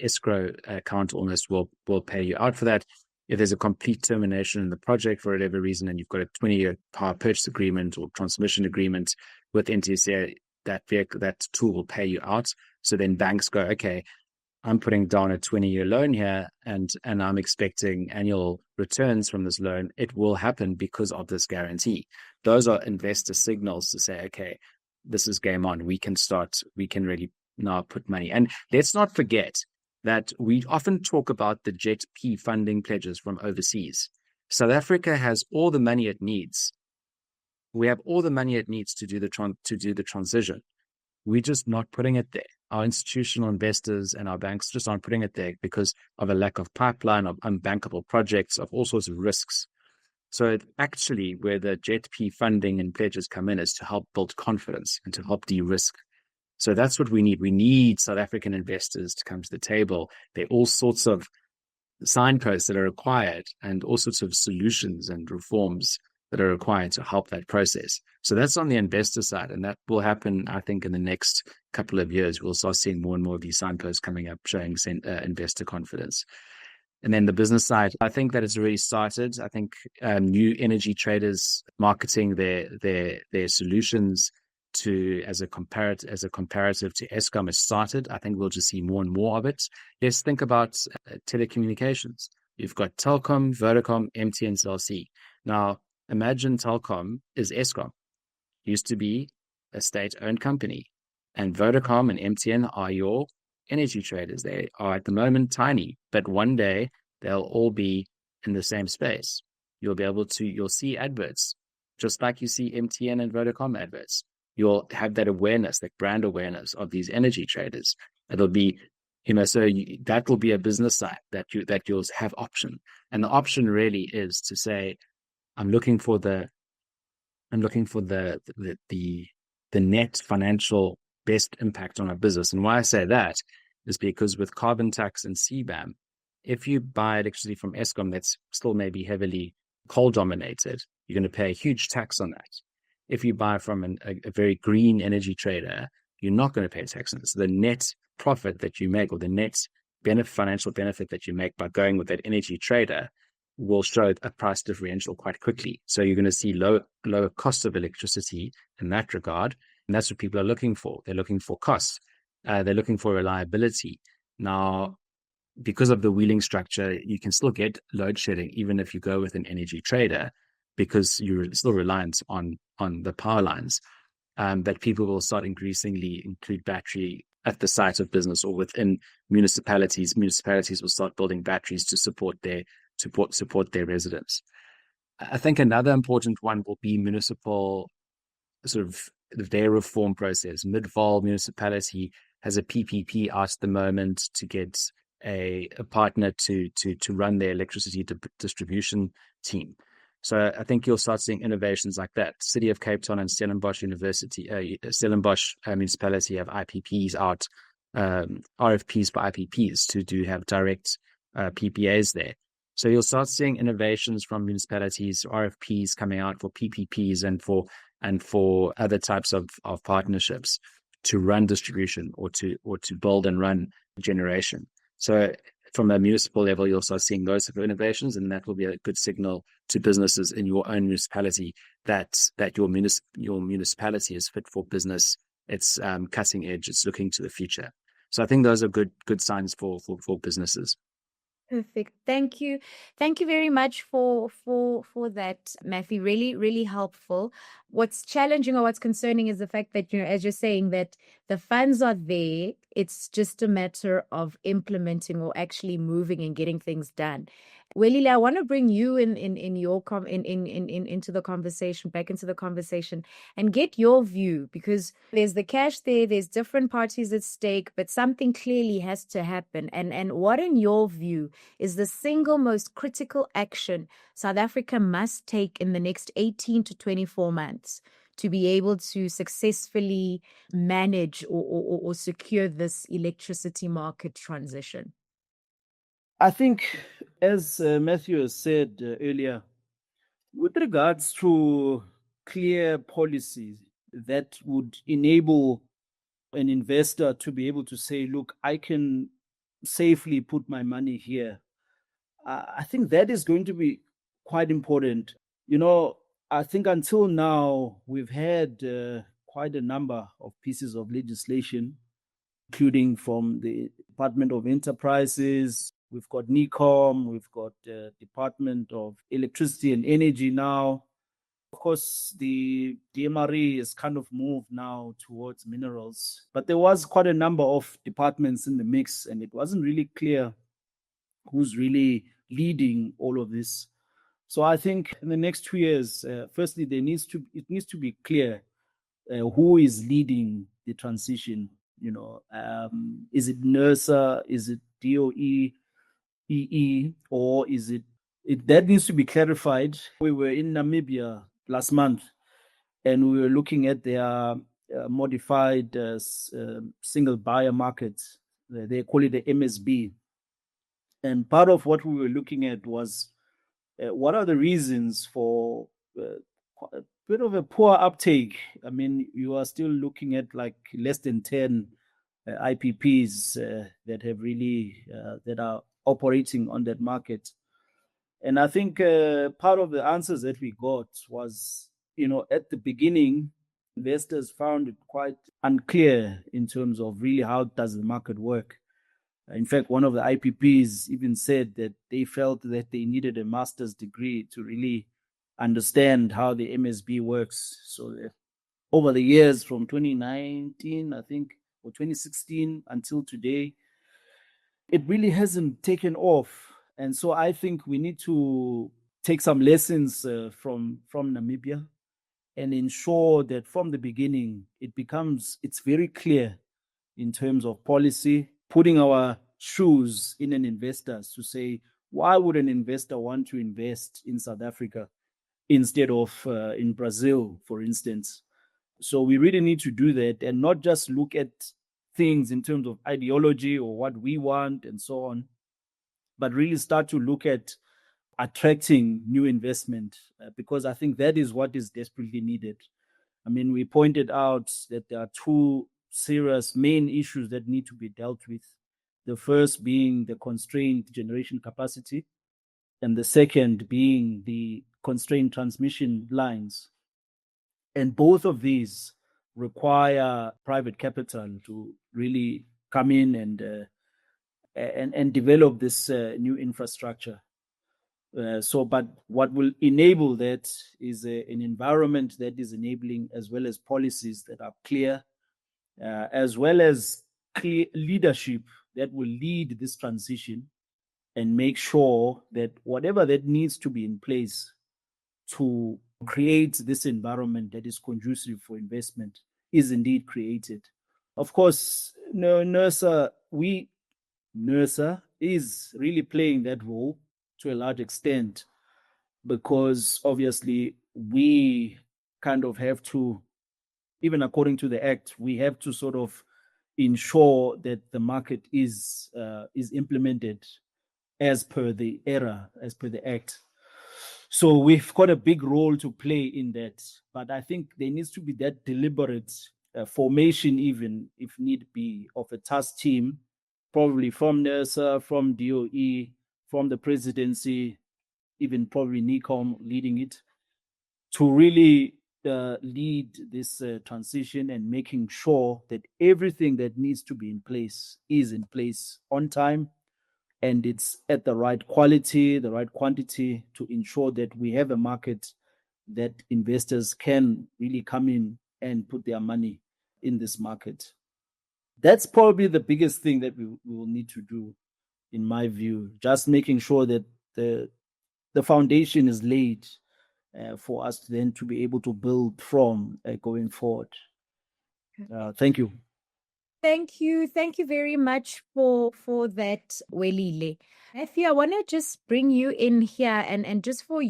escrow account almost will pay you out for that. If there's a complete termination in the project for whatever reason, and you've got a 20-year power purchase agreement or transmission agreement with NTCA, that tool will pay you out. So then banks go, okay, I'm putting down a 20-year loan here, and I'm expecting annual returns from this loan. It will happen because of this guarantee. Those are investor signals to say, okay, this is game on. We can really now put money. And let's not forget that we often talk about the JET-P funding pledges from overseas. South Africa has all the money it needs. We have all the money it needs to do the transition. We're just not putting it there. Our institutional investors and our banks just aren't putting it there because of a lack of pipeline, of unbankable projects, of all sorts of risks. So actually, where the JET-P funding and pledges come in is to help build confidence and to help de-risk. So that's what we need. We need South African investors to come to the table. There are all sorts of signposts that are required and all sorts of solutions and reforms that are required to help that process. So that's on the investor side, and that will happen, I think, in the next couple of years. We'll start seeing more and more of these signposts coming up showing investor confidence. And then the business side, I think that it's already started. I think new energy traders marketing their solutions as a comparative to Eskom has started. I think we'll just see more and more of it. Let's think about telecommunications. You've got Telkom, Vodacom, MTN, Cell C. Now, imagine Telkom is Eskom. Used to be a state-owned company. And Vodacom and MTN are your energy traders. They are at the moment tiny, but one day they'll all be in the same space. You'll see adverts, just like you see MTN and Vodacom adverts. You'll have that awareness, that brand awareness of these energy traders. It'll be, that will be a business side that you'll have option. And the option really is to say, I'm looking for the net financial best impact on our business. And why I say that is because with carbon tax and CBAM, if you buy electricity from Eskom that's still maybe heavily coal dominated, you're going to pay a huge tax on that. If you buy from a very green energy trader, you're not going to pay tax on it. So the net profit that you make, or the net financial benefit that you make by going with that energy trader, will show a price differential quite quickly. So you're going to see lower cost of electricity in that regard. And that's what people are looking for. They're looking for costs. They're looking for reliability. Now, because of the wheeling structure, you can still get load shedding even if you go with an energy trader, because you're still reliant on the power lines. But people will start increasingly include battery at the site of business or within municipalities. Municipalities will start building batteries to support their residents. I think another important one will be municipal sort of their reform process. Mid-Vol municipality has a PPP out at the moment to get a partner to run their electricity distribution team. So I think you'll start seeing innovations like that. City of Cape Town and Stellenbosch municipality have IPPs out, RFPs for IPPs to have direct PPAs there. So you'll start seeing innovations from municipalities, RFPs coming out for PPPs and for other types of partnerships to run distribution or to build and run generation. So from a municipal level, you'll start seeing those type of innovations, and that will be a good signal to businesses in your own municipality that your municipality is fit for business. It's cutting edge. It's looking to the future. So I think those are good signs for businesses. Perfect. Thank you. Thank you very much for that, Matthew. Really, really helpful. What's challenging or what's concerning is the fact that, as you're saying, that the funds are there. It's just a matter of implementing or actually moving and getting things done. Welile, I want to bring you in your into the conversation, back into the conversation, and get your view, because there's the cash there, there's different parties at stake, but something clearly has to happen. And what, in your view, is the single most critical action South Africa must take in the next 18 to 24 months to be able to successfully manage or secure this electricity market transition? I think, as Matthew has said earlier, with regards to clear policies that would enable an investor to be able to say, look, I can safely put my money here, I think that is going to be quite important. I think until now, we've had quite a number of pieces of legislation, including from the Department of Enterprises. We've got NECOM, we've got Department of Electricity and Energy now. Of course, the DMRE has kind of moved now towards minerals, but there was quite a number of departments in the mix, and it wasn't really clear who's really leading all of this. So I think in the next 2 years, firstly, it needs to be clear who is leading the transition. Is it NERSA? Is it DOE, EE, or is it that needs to be clarified. We were in Namibia last month, and we were looking at their modified single buyer market. They call it the MSB. And part of what we were looking at was what are the reasons for a bit of a poor uptake. I mean, you are still looking at like less than 10 IPPs that have really that are operating on that market. And I think part of the answers that we got was, at the beginning, investors found it quite unclear in terms of really how does the market work. In fact, one of the IPPs even said that they felt that they needed a master's degree to really understand how the MSB works. So over the years from 2019, I think, or 2016 until today, it really hasn't taken off. And so I think we need to take some lessons from Namibia and ensure that from the beginning, it's very clear in terms of policy, putting our shoes in an investor to say, why would an investor want to invest in South Africa instead of in Brazil, for instance? So we really need to do that and not just look at things in terms of ideology or what we want and so on, but really start to look at attracting new investment because I think that is what is desperately needed. I mean, we pointed out that there are two serious main issues that need to be dealt with. The first being the constrained generation capacity, and the second being the constrained transmission lines. And both of these require private capital to really come in and develop this new infrastructure. But what will enable that is an environment that is enabling, as well as policies that are clear, as well as clear leadership that will lead this transition and make sure that whatever that needs to be in place to create this environment that is conducive for investment is indeed created. Of course, NERSA is really playing that role to a large extent because obviously we kind of have to, even according to the Act, we have to sort of ensure that the market is implemented as per the Act. So we've got a big role to play in that. But I think there needs to be that deliberate formation, even if need be, of a task team, probably from NERSA, from DOE, from the presidency, even probably NECOM leading it, to really lead this transition and making sure that everything that needs to be in place is in place on time and it's at the right quality, the right quantity to ensure that we have a market that investors can really come in and put their money in this market. That's probably the biggest thing that we will need to do, in my view, just making sure that the foundation is laid for us then to be able to build from going forward. Thank you. Thank you. Thank you very much for that, Welile. Matthew, I want to just bring you in here and just for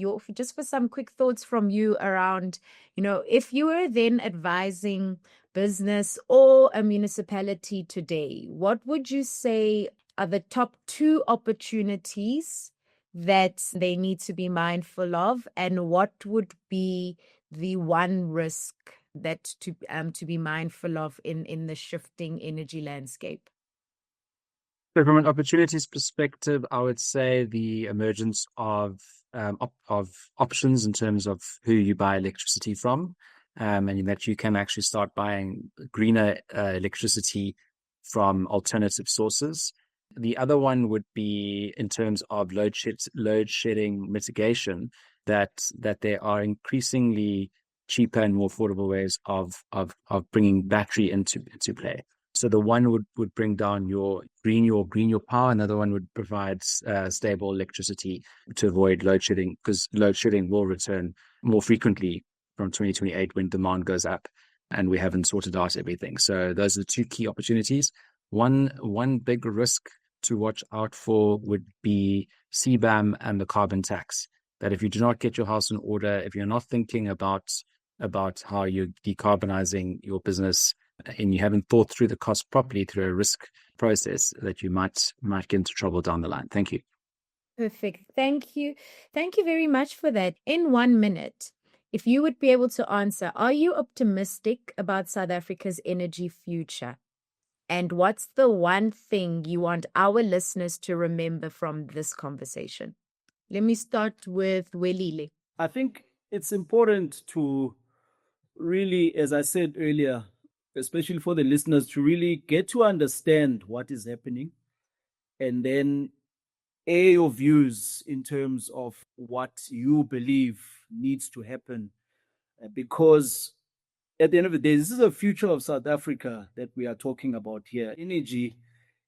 some quick thoughts from you around, if you were then advising business or a municipality today, what would you say are the top 2 opportunities that they need to be mindful of, and what would be the one risk that to be mindful of in the shifting energy landscape? So from an opportunities perspective, I would say the emergence of options in terms of who you buy electricity from, and that you can actually start buying greener electricity from alternative sources. The other one would be in terms of load shedding mitigation, that there are increasingly cheaper and more affordable ways of bringing battery into play. So the one would bring down your power. Another one would provide stable electricity to avoid load shedding, because load shedding will return more frequently from 2028 when demand goes up and we haven't sorted out everything. So those are the 2 key opportunities. One big risk to watch out for would be CBAM and the carbon tax. That if you do not get your house in order, if you're not thinking about how you're decarbonizing your business, and you haven't thought through the cost properly through a risk process, that you might get into trouble down the line. Thank you. Perfect. Thank you. Thank you very much for that. In 1 minute, if you would be able to answer, are you optimistic about South Africa's energy future? And what's the one thing you want our listeners to remember from this conversation? Let me start with Welile. I think it's important to really, as I said earlier, especially for the listeners, to really get to understand what is happening and then air your views in terms of what you believe needs to happen. Because at the end of the day, this is the future of South Africa that we are talking about here. Energy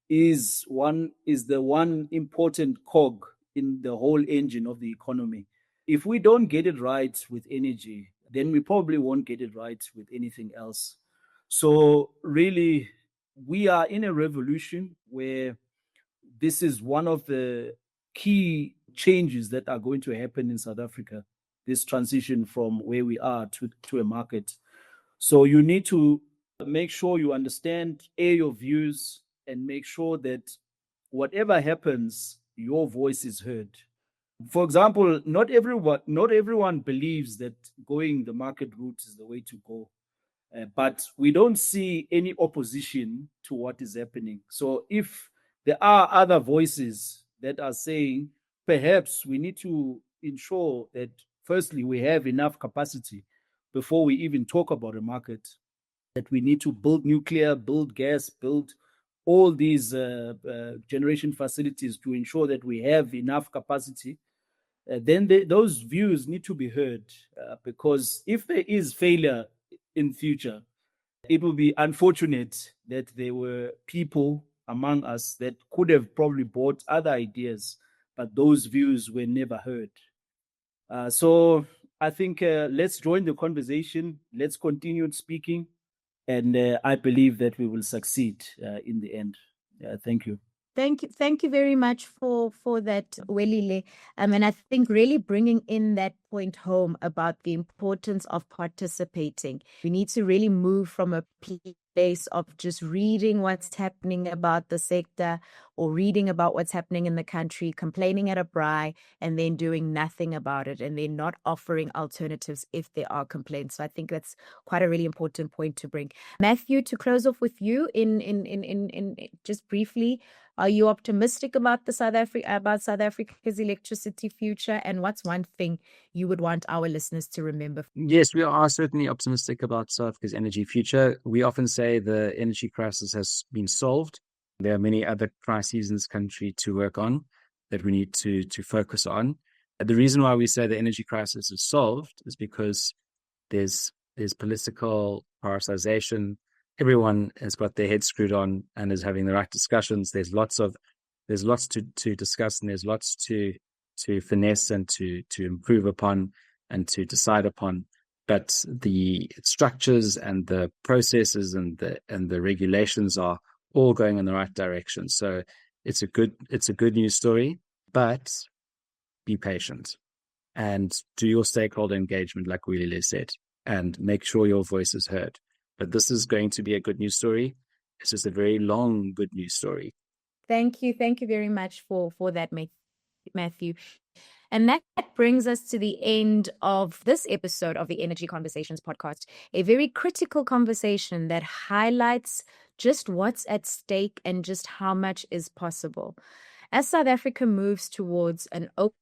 is the one important cog in the whole engine of the economy. If we don't get it right with energy, then we probably won't get it right with anything else. So really, we are in a revolution where this is one of the key changes that are going to happen in South Africa, this transition from where we are to a market. So you need to make sure you understand, air your views, and make sure that whatever happens, your voice is heard. For example, not everyone believes that going the market route is the way to go. But we don't see any opposition to what is happening. So if there are other voices that are saying, perhaps we need to ensure that, firstly, we have enough capacity before we even talk about a market, that we need to build nuclear, build gas, build all these generation facilities to ensure that we have enough capacity, then those views need to be heard, because if there is failure in future, it will be unfortunate that there were people among us that could have probably bought other ideas, but those views were never heard. So I think let's join the conversation. Let's continue speaking. And I believe that we will succeed in the end. Thank you. Thank you very much for that, Welile. And I think really bringing in that point home about the importance of participating. We need to really move from a place of just reading what's happening about the sector or reading about what's happening in the country, complaining at a braai, and then doing nothing about it, and then not offering alternatives if there are complaints. So I think that's quite a really important point to bring. Matthew, to close off with you in just briefly, are you optimistic about South Africa's electricity future? And what's one thing you would want our listeners to remember? Yes, we are certainly optimistic about South Africa's energy future. We often say the energy crisis has been solved. There are many other crises in this country to work on that we need to focus on. The reason why we say the energy crisis is solved is because there's political prioritization. Everyone has got their head screwed on and is having the right discussions. There's lots to discuss, and there's lots to finesse and to improve upon and to decide upon. But the structures and the processes and the regulations are all going in the right direction. So it's a good news story, but be patient and do your stakeholder engagement, like Welile said, and make sure your voice is heard. But this is going to be a good news story. It's just a very long good news story. Thank you very much for that, Matthew. And that brings us to the end of this episode of the Energy Conversations podcast, a very critical conversation that highlights just what's at stake and just how much is possible. As South Africa moves towards an open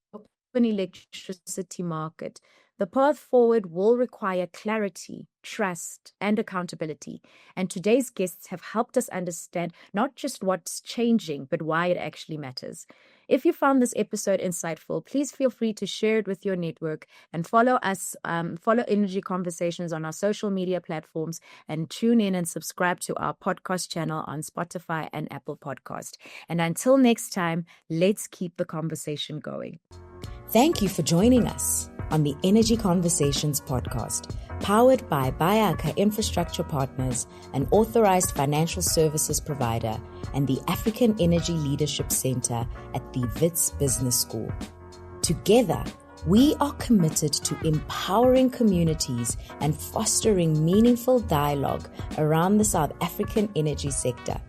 electricity market, the path forward will require clarity, trust, and accountability. And today's guests have helped us understand not just what's changing, but why it actually matters. If you found this episode insightful, please feel free to share it with your network and follow us, follow Energy Conversations on our social media platforms, and tune in and subscribe to our podcast channel on Spotify and Apple Podcast. And until next time, let's keep the conversation going. Thank you for joining us on the Energy Conversations podcast, powered by Bayaka Infrastructure Partners, an authorized financial services provider, and the African Energy Leadership Center at the Wits Business School. Together, we are committed to empowering communities and fostering meaningful dialogue around the South African energy sector.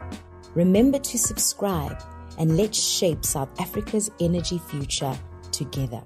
Remember to subscribe and let's shape South Africa's energy future together.